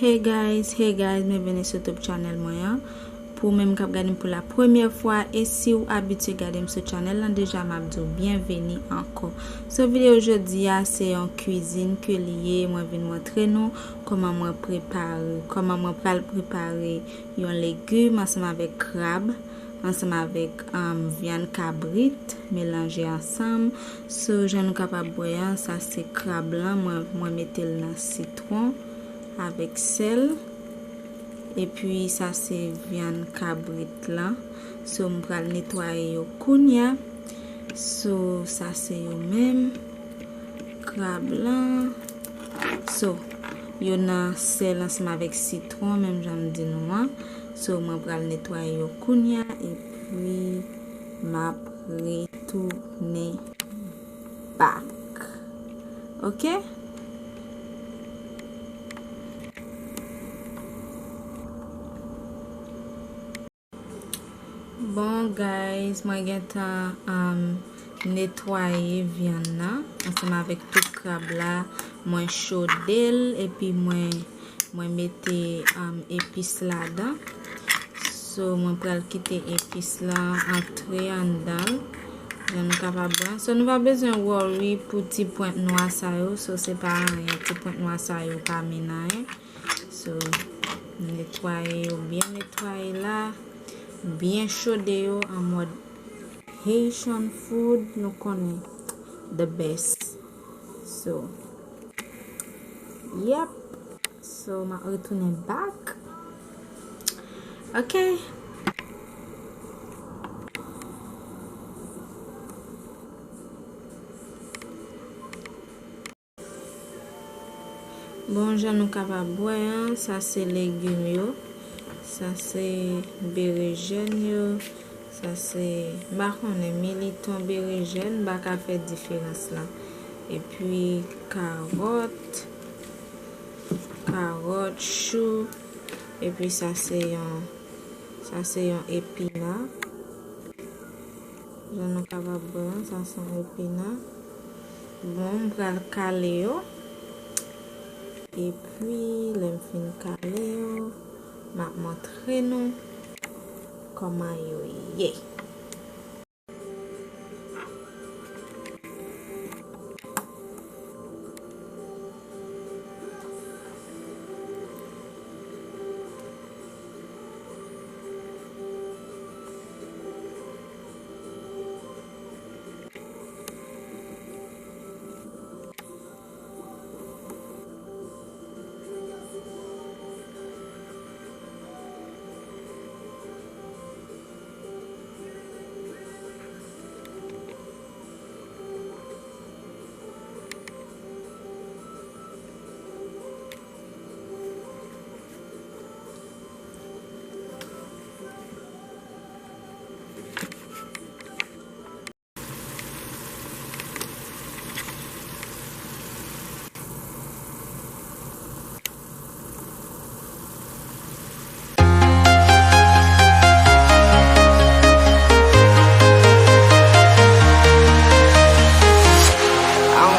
Hey guys, bienvenue sur YouTube channel moi. Pour même k'ap gade pour la première fois et si vous habitué gade ce channel là déjà m'a dit bienvenue encore. Ce vidéo aujourd'hui c'est en cuisine que lié moi vinn montrer nous comment moi préparer un légume ensemble avec crabe ensemble avec viande cabrite mélangé ensemble. So je nous capable boire ça c'est crabe là moi mettre dans citron avec sel. Et puis ça c'est viande cabrite là. So on va nettoyer yo kounya. So ça c'est yo même crabe là. So yo nan sel ensemble avec citron même j'aime dit noir. So on va nettoyer yo kounya et puis m'a retourner back. OK? Bon guys, moi geta nettoyer viande là ensemble avec tout crabe là, moi chaudel et puis moi mettez épices là dedans. So moi pral quitter épices là entrer en dedans. Je nous capable. So nous pas besoin worry pour petit point noir ça yo, so c'est pas un petit point noir ça yo pas ménage. So nettoyer bien nettoyer là. Bien chaudé en mode Haitian food, nous connaît the best. So, yep. So, ma retourner back. OK. Bon, je nous capable boire, ça c'est légumes yo. Ça c'est bergène, ça c'est marronné militant bergène, bah qu'a fait différence là. Et puis carotte, chou, et puis ça c'est un épinard. Je ne capable boire, ça c'est un épinard. Bon, on va le caler et puis le fin caler m'a montré nous comment yo yé.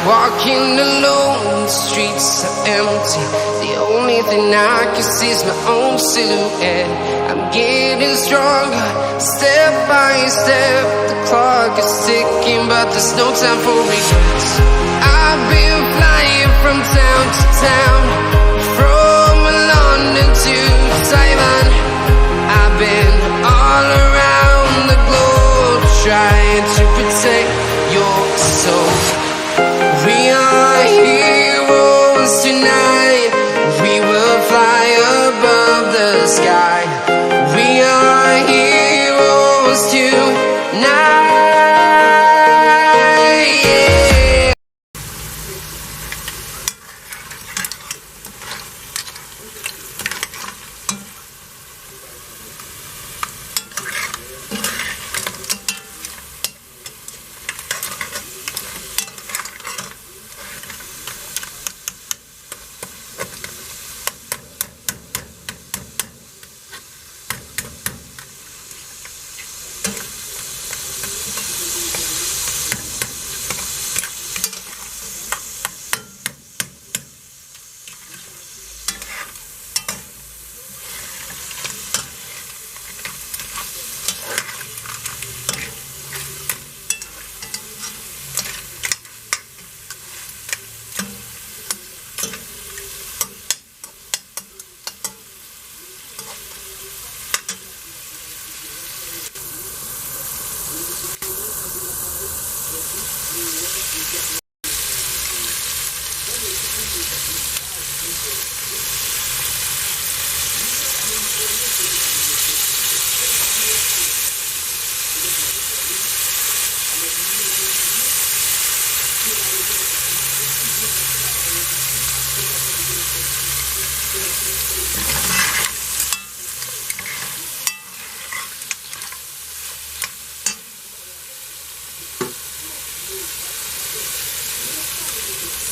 Walking alone, the streets are empty. The only thing I can see is my own silhouette. I'm getting stronger, step by step. The clock is ticking, but there's no time for regrets. I've been flying from town to town, from London to Taiwan. I've been all around the globe, trying to protect your soul. We are heroes tonight. We will fly above the sky. We are heroes tonight. Yeah.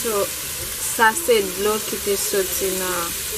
So, ça c'est de l'eau qui te sorti dans.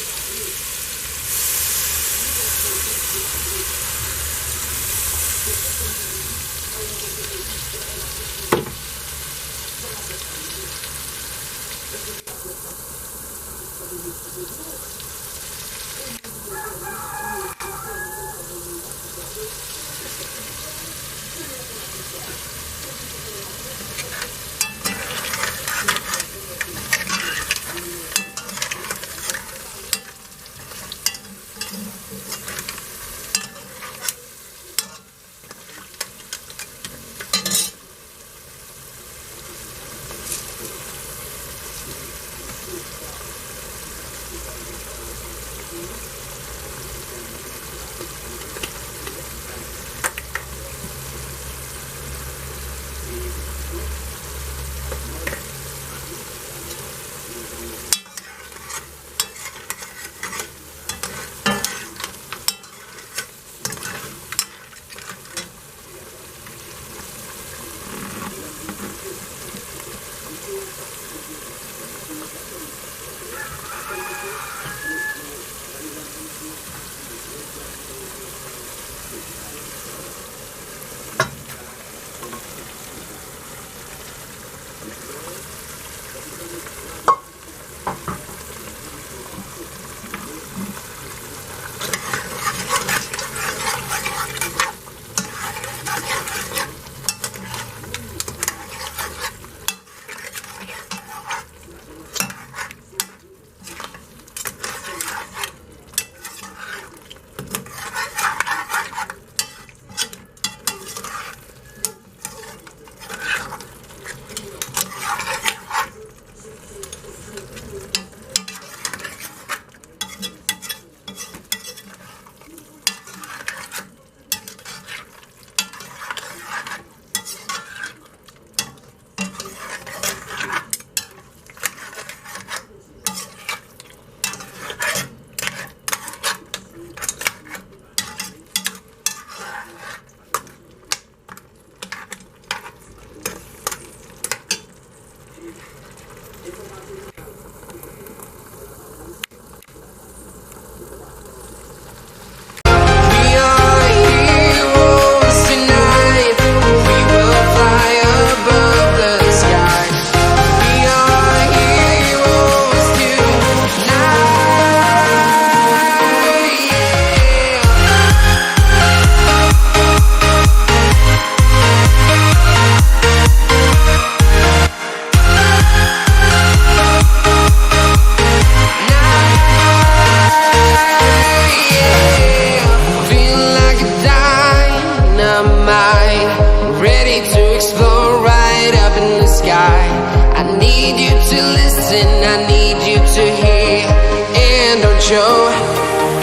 show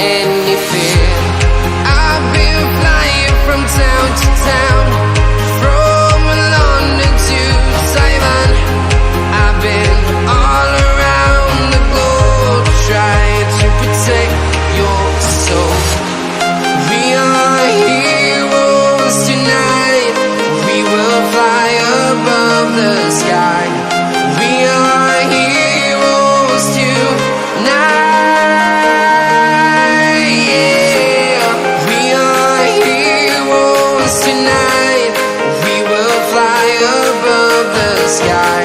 any fear. I've been flying from town to town, from London to Taiwan. I've been all around the globe trying to protect your soul. We are heroes tonight. We will fly above the sky. We are heroes tonight. Sky.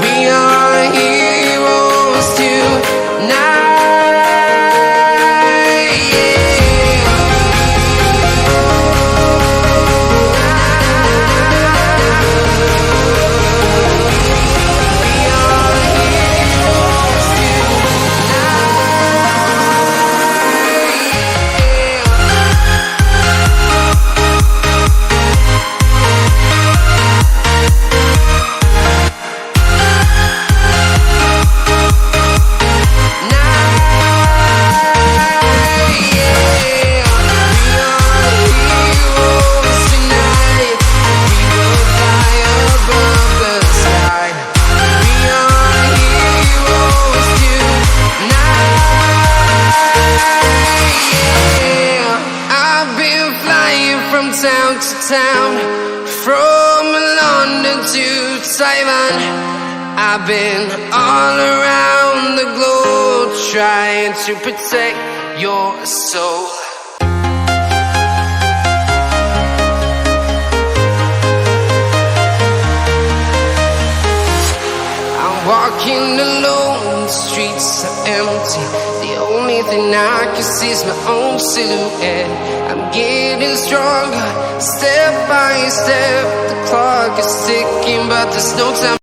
We are heroes tonight. Town to town, from London to Taiwan. I've been all around the globe trying to protect your soul. I'm walking alone, the streets are empty. The only thing I can see is my own silhouette. I'm getting stronger, step by step. The clock is ticking, but there's no time.